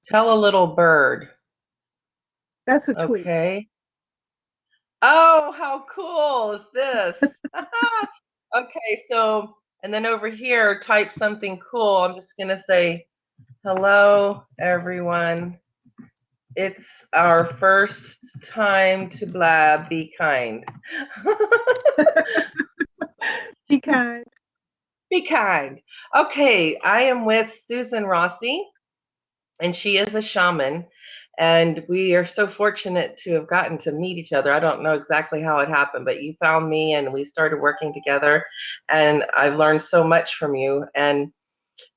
Tell a little bird. That's a tweet. Okay. Oh, how cool is this? Okay, so, and then over here, type something cool. I'm just going to say, hello, everyone. It's our first time to blab. Be kind. Be kind. Be kind. Okay, I am with Susan Rossi, and she is a shaman. And we are so fortunate to have gotten to meet each other. I don't know exactly how it happened, but you found me and we started working together. And I've learned so much from you. And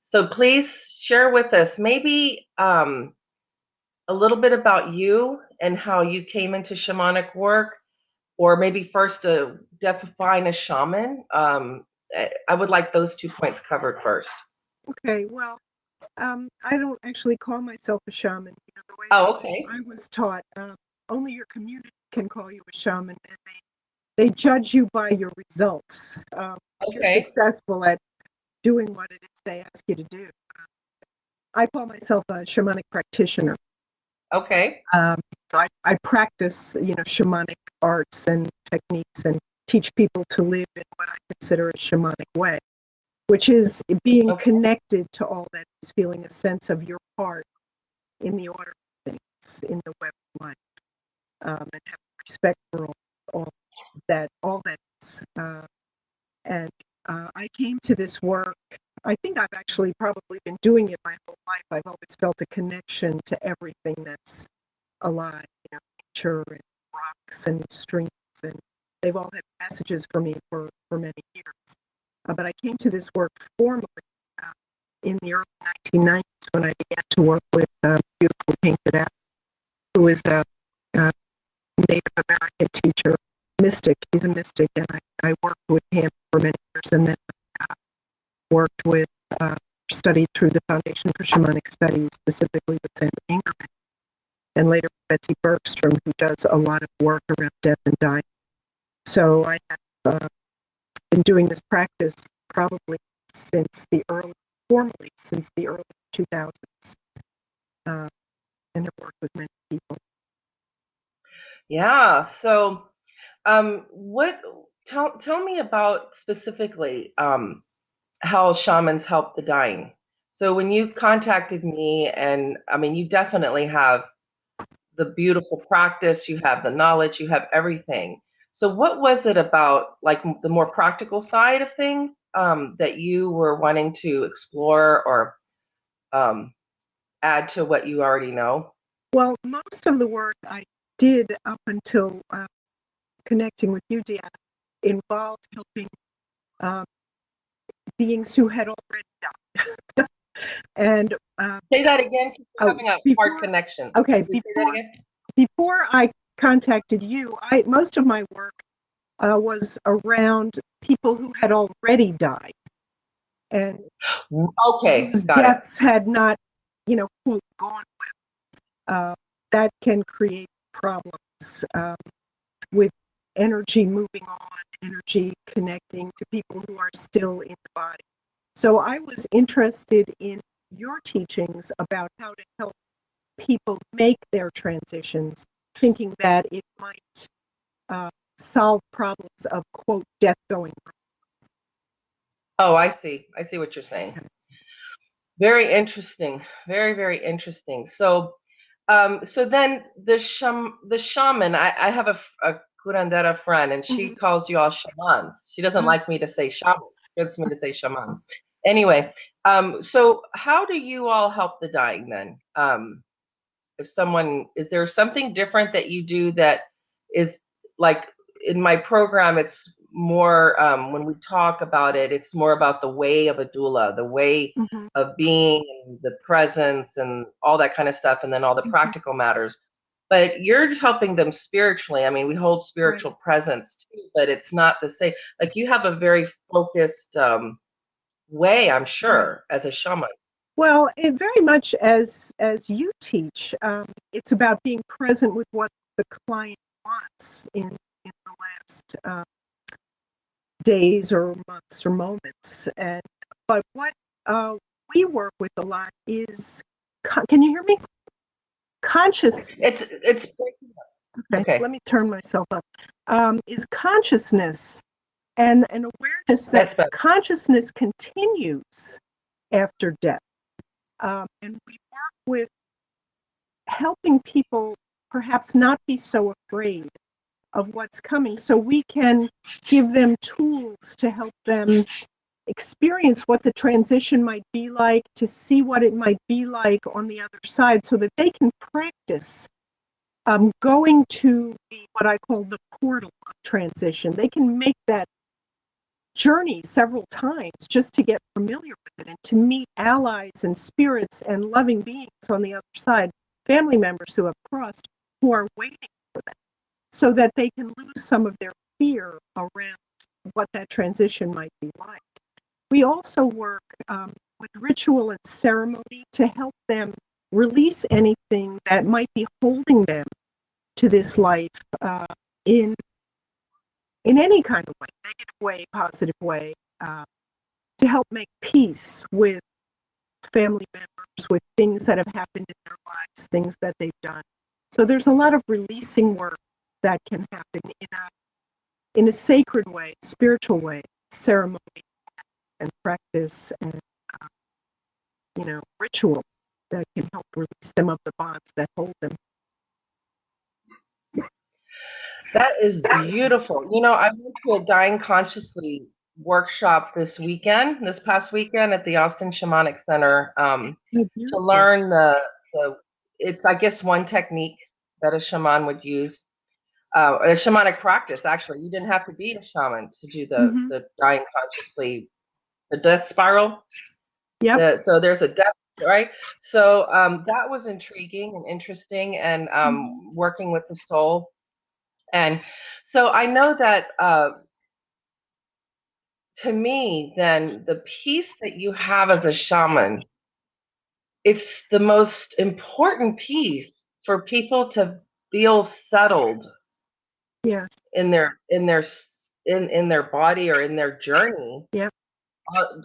so please share with us maybe a little bit about you and how you came into shamanic work, or maybe first to define a shaman. I would like those 2 points covered first. Okay, well, I don't actually call myself a shaman. The way Oh, okay. I was taught, only your community can call you a shaman, and they judge you by your results. If you're Okay. successful at doing what it is they ask you to do. I call myself a shamanic practitioner. Okay. Um, so I practice, shamanic arts and techniques and teach people to live in what I consider a shamanic way, which is being Okay. connected to all that is, feeling a sense of your part in the order of things, in the web of life, and have respect for all that is. And I came to this work. I think I've actually probably been doing it my whole life. I've always felt a connection to everything that's alive, nature and rocks and streams, and they've all had messages for me for many years. But I came to this work formally uh, in the early 1990s when I began to work with beautiful Painted Out, who is a Native American teacher, mystic. He's a mystic, and I worked with him for many years, and then worked with, studied through the Foundation for Shamanic Studies, specifically with Sandra Ingerman, and later Betsy Bergstrom, who does a lot of work around death and dying. So I have been doing this practice probably formally since the early 2000s, and have worked with many people. Yeah. So, what? Tell me about specifically how shamans help the dying. So when you contacted me, and I mean, you definitely have the beautiful practice, you have the knowledge, you have everything. So what was it about, like the more practical side of things, that you were wanting to explore or um, add to what you already know? Well, most of the work I did up until connecting with you, Deanna, involved helping um, beings who had already died. And Say that again, 'cause we're oh, having a hard before connection. okay, Can you say that again? before I contacted you, I most of my work was around people who had already died and Okay, whose got it. deaths had not, quote, gone well. That can create problems with energy moving on, energy connecting to people who are still in the body. So I was interested in your teachings about how to help people make their transitions, thinking that it might solve problems of, quote, death going wrong. Oh, I see. I see what you're saying. Very interesting. Very, very interesting. So, so then the shaman. I have a curandera friend, and she Mm-hmm. calls you all shamans. She doesn't Mm-hmm. like me to say shaman. She wants me to say shaman. Anyway, so how do you all help the dying then? If someone, is there something different that you do that is like in my program? It's more when we talk about it, it's more about the way of a doula, the way Mm-hmm. of being, and the presence, and all that kind of stuff, and then all the Mm-hmm. practical matters. But you're helping them spiritually. I mean, we hold Right. spiritual presence too, but it's not the same. Like you have a very focused way, I'm Right. sure, as a shaman. Well, it very much as you teach, it's about being present with what the client wants in the last days or months or moments. And but what we work with a lot is, can you hear me? conscious. It's Okay, okay. let me turn myself up. Is consciousness and an awareness that That's better. consciousness continues after death. And we work with helping people perhaps not be so afraid of what's coming, so we can give them tools to help them experience what the transition might be like, to see what it might be like on the other side, so that they can practice going to what I call the portal of transition. They can make that journey several times just to get familiar with it and to meet allies and spirits and loving beings on the other side, family members who have crossed, who are waiting for them, so that they can lose some of their fear around what that transition might be like. We also work with ritual and ceremony to help them release anything that might be holding them to this life in any kind of way, negative way, positive way, to help make peace with family members, with things that have happened in their lives, things that they've done. So there's a lot of releasing work that can happen in a sacred way, spiritual way, ceremony and practice and ritual that can help release them of the bonds that hold them. That is beautiful. I went to a Dying Consciously workshop this past weekend at the Austin Shamanic Center to learn it's, I guess, one technique that a shaman would use. A shamanic practice, actually. You didn't have to be a shaman to do the Dying Consciously, the death spiral. Yeah. So there's a death, right? So that was intriguing and interesting, and working with the soul. And so I know that to me, then, the piece that you have as a shaman, it's the most important piece for people to feel settled. Yes. In their body or in their journey. Yep.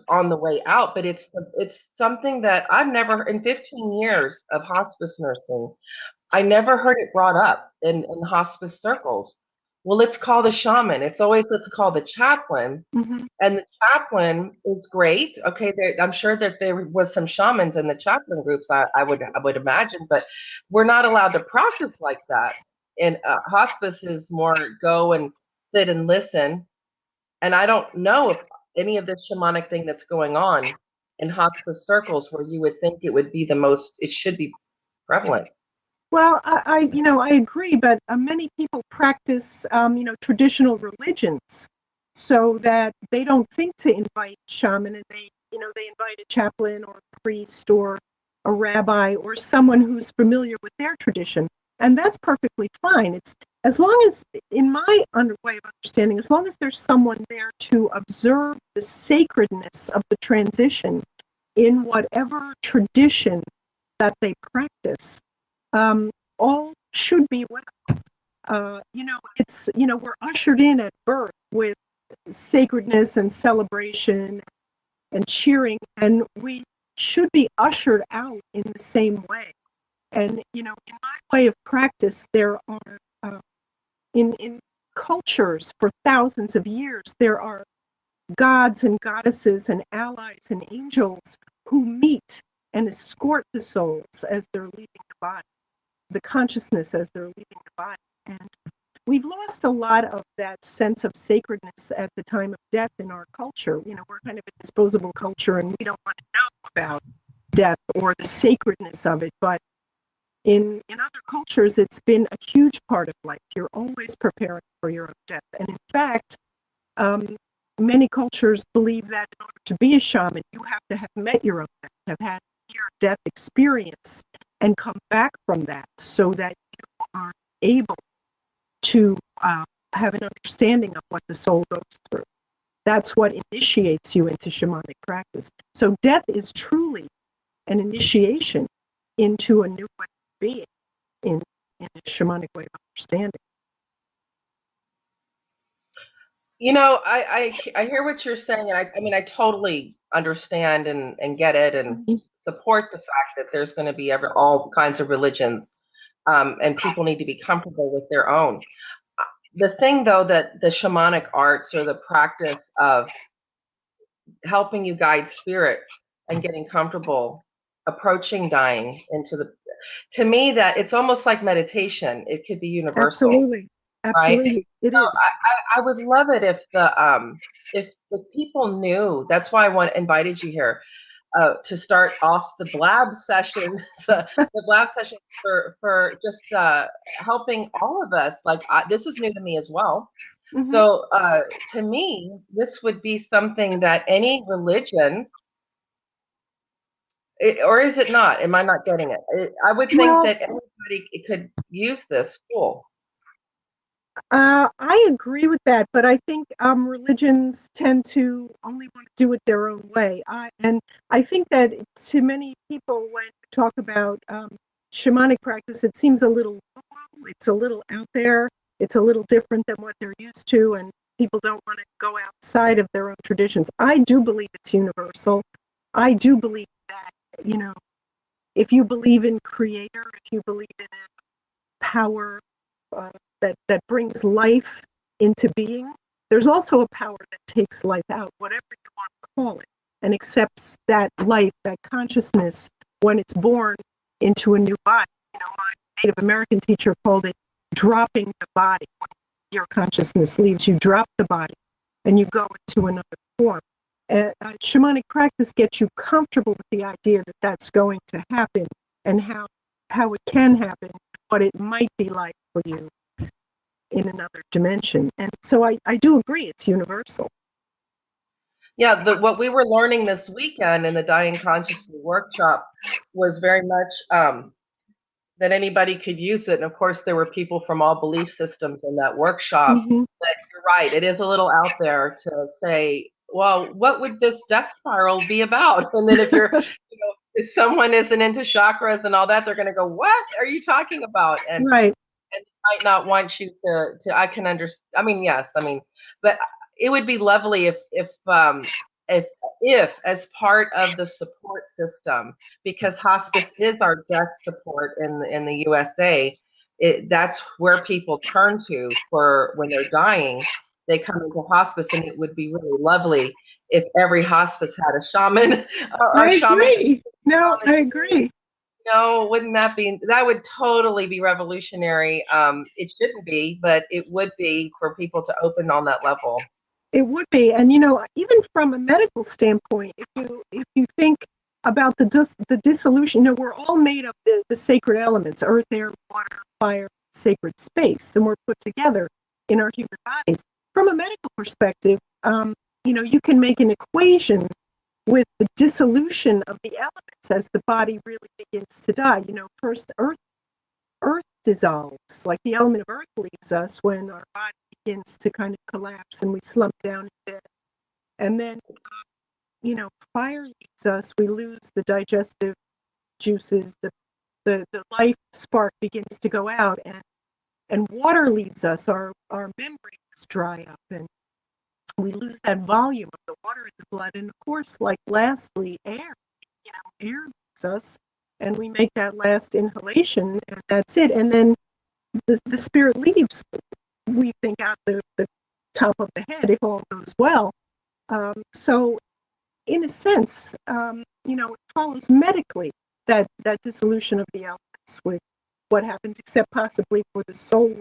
On the way out. But it's something that I've never, in 15 years of hospice nursing, I never heard it brought up in hospice circles. Well, let's call the shaman. It's always, let's call the chaplain. Mm-hmm. And the chaplain is great. Okay, I'm sure that there was some shamans in the chaplain groups, I would imagine, but we're not allowed to practice like that. And hospice is more go and sit and listen. And I don't know if any of this shamanic thing that's going on in hospice circles, where you would think it should be prevalent. Well, I agree, but many people practice, traditional religions, so that they don't think to invite shaman, and they invite a chaplain or a priest or a rabbi or someone who's familiar with their tradition, and that's perfectly fine. It's as long as, in my way of understanding, as long as there's someone there to observe the sacredness of the transition in whatever tradition that they practice. All should be well. We're ushered in at birth with sacredness and celebration and cheering, and we should be ushered out in the same way. And, in my way of practice, there are, in cultures for thousands of years, there are gods and goddesses and allies and angels who meet and escort the souls as they're leaving the body, the consciousness as they're leaving the body. And we've lost a lot of that sense of sacredness at the time of death in our culture. We're kind of a disposable culture, and we don't want to know about death or the sacredness of it. But in other cultures, it's been a huge part of life. You're always preparing for your own death. And in fact, many cultures believe that in order to be a shaman, you have to have met your own death, have had near-death experience, and come back from that, so that you are able to have an understanding of what the soul goes through. That's what initiates you into shamanic practice. So death is truly an initiation into a new way of being in a shamanic way of understanding. I hear what you're saying, and I totally understand and get it, and support the fact that there's going to be all kinds of religions and people need to be comfortable with their own. The thing, though, that the shamanic arts, or the practice of helping you guide spirit and getting comfortable approaching dying into the, to me, that it's almost like meditation. It could be universal. Absolutely. Right? Absolutely. It So is. I would love it if the people knew. That's why I invited you here, to start off the blab sessions, the blab sessions for just helping all of us. Like, this is new to me as well. Mm-hmm. So to me, this would be something that any religion, or is it not? Am I not getting it? I would think that everybody could use this tool. I agree with that, but I think religions tend to only want to do it their own way. And I think that to many people, when you talk about shamanic practice, it seems a little woo-woo. It's a little out there. It's a little different than what they're used to, and people don't want to go outside of their own traditions. I do believe it's universal. I do believe that, if you believe in Creator, if you believe in power, that brings life into being, there's also a power that takes life out, whatever you want to call it, and accepts that life, that consciousness, when it's born into a new body. My Native American teacher called it dropping the body. When your consciousness leaves, you drop the body and you go into another form. Shamanic practice gets you comfortable with the idea that that's going to happen, and how it can happen, what it might be like for you in another dimension. And so I do agree, it's universal. Yeah, what we were learning this weekend in the Dying Consciously workshop was very much that anybody could use it. And of course, there were people from all belief systems in that workshop. Mm-hmm. But you're right, it is a little out there to say, well, what would this death spiral be about? And then if someone isn't into chakras and all that, they're going to go, what are you talking about? And Right. and might not want you to I can understand. I mean, yes, but it would be lovely if as part of the support system, because hospice is our death support in the USA. That's where people turn to for when they're dying. They come into hospice, and it would be really lovely if every hospice had a shaman. I agree. No, I agree. No, wouldn't that would totally be revolutionary. It shouldn't be, but it would be for people to open on that level. It would be. And, even from a medical standpoint, if you think about the dissolution, we're all made of the sacred elements: earth, air, water, fire, sacred space, and we're put together in our human bodies. From a medical perspective, you can make an equation with the dissolution of the elements as the body really begins to die. First earth dissolves, like the element of earth leaves us when our body begins to kind of collapse and we slump down in bed. And then, fire leaves us, we lose the digestive juices, the life spark begins to go out, and water leaves us, our membranes dry up, and we lose that volume of the water in the blood. And of course, like lastly, air. Air leaves us, and we make that last inhalation, and that's it. And then the spirit leaves, we think, out the top of the head, if all goes well. So in a sense, it follows medically that dissolution of the elements with what happens, except possibly for the soul.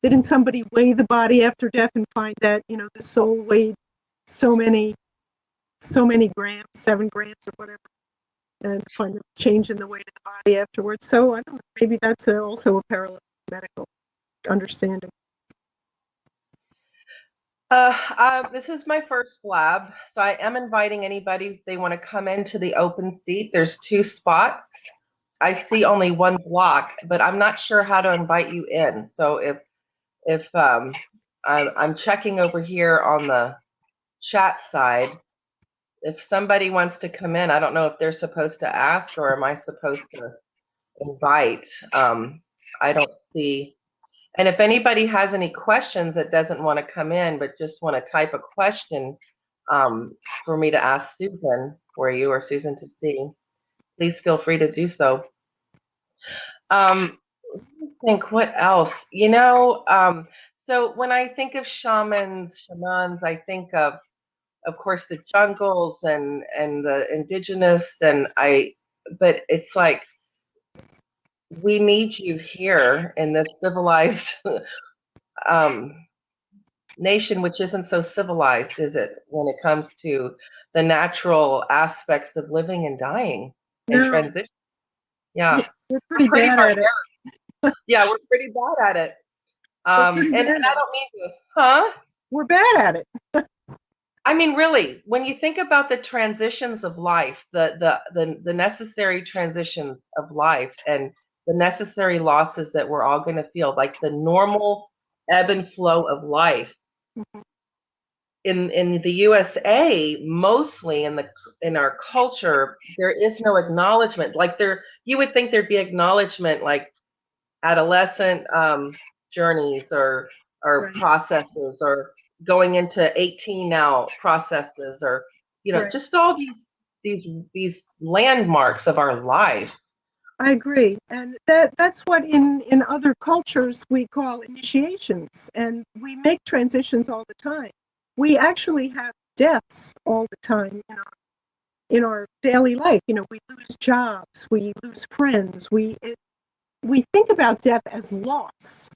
Didn't somebody weigh the body after death and find that, the soul weighed so many grams, 7 grams or whatever, and find a change in the weight of the body afterwards? So I don't know, maybe that's also a parallel medical understanding. This is my first blab, so I am inviting anybody, if they want to come into the open seat. There's 2 spots. I see only 1 block, but I'm not sure how to invite you in. So if I'm checking over here on the chat side. If somebody wants to come in, I don't know if they're supposed to ask or am I supposed to invite. I don't see. And if anybody has any questions that doesn't want to come in but just want to type a question for me to ask Susan for you, or Susan to see, please feel free to do so. think what else? So when I think of shamans, I think of course, the jungles and the indigenous, but it's like we need you here in this civilized um, nation, which isn't so civilized, is it, when it comes to the natural aspects of living and dying and No, transition? Yeah, we're we're pretty pretty bad at it. barbaric. Yeah, we're pretty bad at it. We're pretty And bad I at it. don't mean to, huh? We're bad at it. I mean, really, when you think about the transitions of life, the necessary transitions of life, and the necessary losses that we're all going to feel, like the normal ebb and flow of life Mhm. in the USA, mostly in our culture, there is no acknowledgement. Like you would think there'd be acknowledgement, like adolescent journeys or Right, processes, or going into 18 now processes, or right. just all these landmarks of our life. I agree, and that's what in other cultures we call initiations, and we make transitions all the time. We actually have deaths all the time in our daily life. We lose jobs, we lose friends, we think about death as loss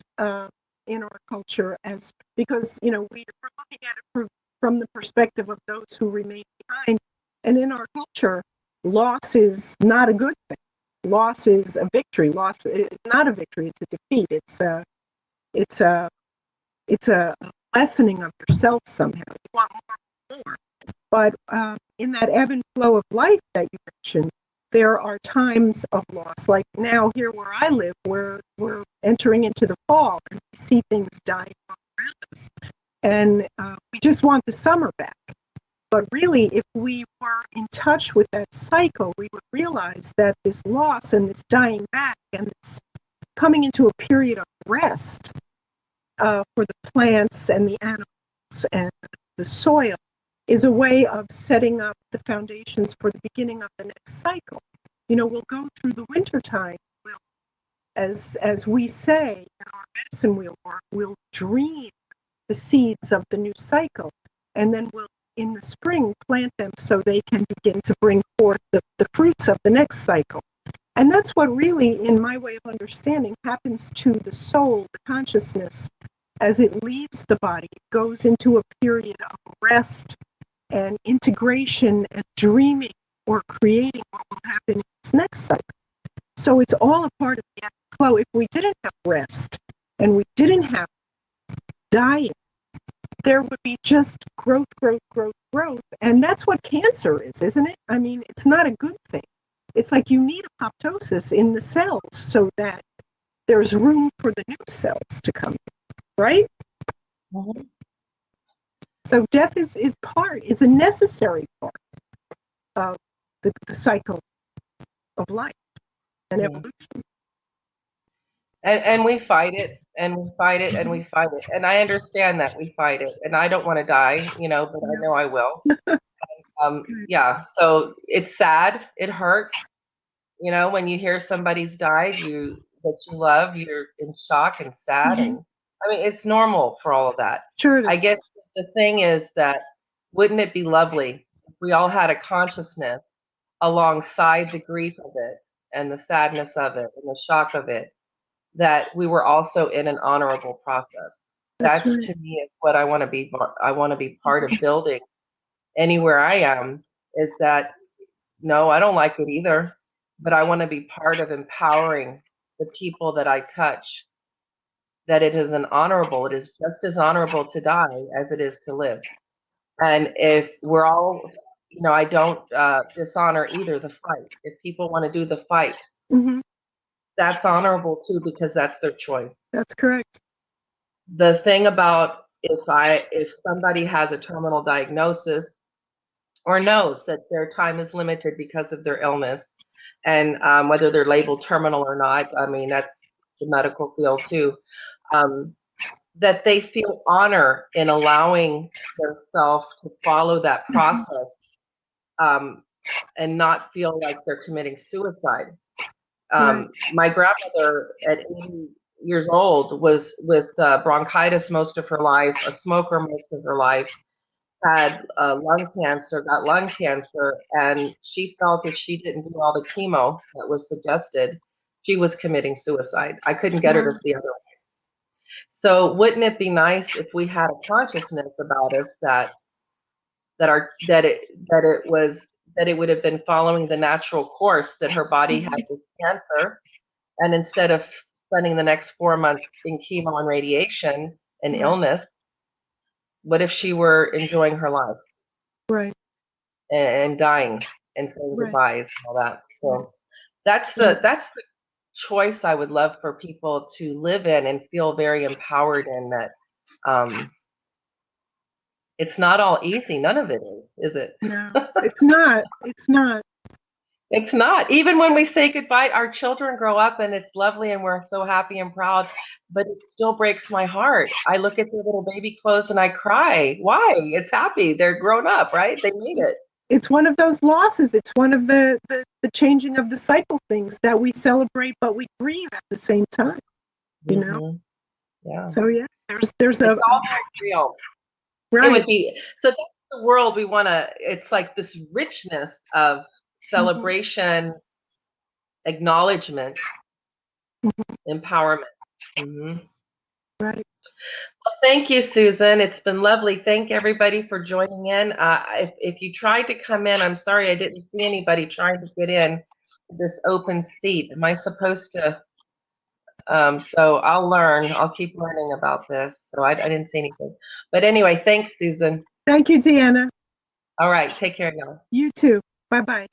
in our culture, as because we're looking at it from the perspective of those who remain behind, and in our culture, loss is not a good thing. Loss is a victory. Loss is not a victory; it's a defeat. It's a it's a lessening of yourself somehow. You want more. But in that ebb and flow of life that you mentioned, there are times of loss. Like now, here where I live, we're entering into the fall, and we see things dying all around us, and we just want the summer back. But really, if we were in touch with that cycle, we would realize that this loss and this dying back and this coming into a period of rest for the plants and the animals and the soil is a way of setting up the foundations for the beginning of the next cycle. We'll go through the winter time. As we say in our medicine wheel work, we'll dream the seeds of the new cycle, and then we'll, in the spring, plant them so they can begin to bring forth the fruits of the next cycle. And that's what really, in my way of understanding, happens to the soul, the consciousness, as it leaves the body. It goes into a period of rest and integration and dreaming or creating what will happen in its next cycle. So it's all a part of the flow. If we didn't have rest and we didn't have dying, there would be just growth, growth, growth, growth. And that's what cancer is, isn't it? I mean, it's not a good thing. It's like you need apoptosis in the cells so that there's room for the new cells to come in, right? Mm-hmm. So death is a necessary part of the cycle of life and evolution. And we fight it, and we fight it, and we fight it. And I understand that we fight it, and I don't want to die, but I know I will. Yeah, so it's sad. It hurts. When you hear somebody's died, that you love, you're in shock and sad. Mm-hmm. And I mean, it's normal for all of that. Sure. I guess the thing is that wouldn't it be lovely if we all had a consciousness alongside the grief of it and the sadness of it and the shock of it, that we were also in an honorable process. That's That right. to me is what I want to be. I want to be part of building anywhere I am. Is that no, I don't like it either, but I want to be part of empowering the people that I touch. That it is it is just as honorable to die as it is to live. And if we're all, I don't dishonor either the fight. If people want to do the fight, Mm-hmm. that's honorable too, because that's their choice. That's correct. The thing about if somebody has a terminal diagnosis or knows that their time is limited because of their illness, and whether they're labeled terminal or not, I mean, that's the medical field too, that they feel honor in allowing themselves to follow that process, and not feel like they're committing suicide. Right. My grandmother at years old, was with bronchitis most of her life, a smoker most of her life, had lung cancer, got lung cancer, and she felt if she didn't do all the chemo that was suggested, she was committing suicide. I couldn't get her to see otherwise. So wouldn't it be nice if we had a consciousness about us that it would have been following the natural course, that her body had this cancer, and instead of spending the next 4 months in chemo and radiation and illness, what if she were enjoying her life? Right. And dying and saying goodbyes and all that. So that's the choice I would love for people to live in and feel very empowered in, that it's not all easy. None of it is it? No, it's not. It's not. It's not. Even when we say goodbye, our children grow up and it's lovely and we're so happy and proud, but it still breaks my heart. I look at their little baby clothes and I cry. Why? It's happy. They're grown up, right? They made it. It's one of those losses. It's one of the changing of the cycle things that we celebrate, but we grieve at the same time. You know? Yeah. So yeah, there's it's all real. Right. It would be, so that's the world we want to, it's like this richness of celebration, acknowledgement, empowerment. Right. Well, thank you, Susan. It's been lovely. Thank everybody for joining in. If you tried to come in, I'm sorry I didn't see anybody trying to get in this open seat. Am I supposed to? So I'll learn. I'll keep learning about this. So I didn't see anything. But anyway, thanks, Susan. Thank you, Deanna. All right. Take care now. You too. Bye-bye.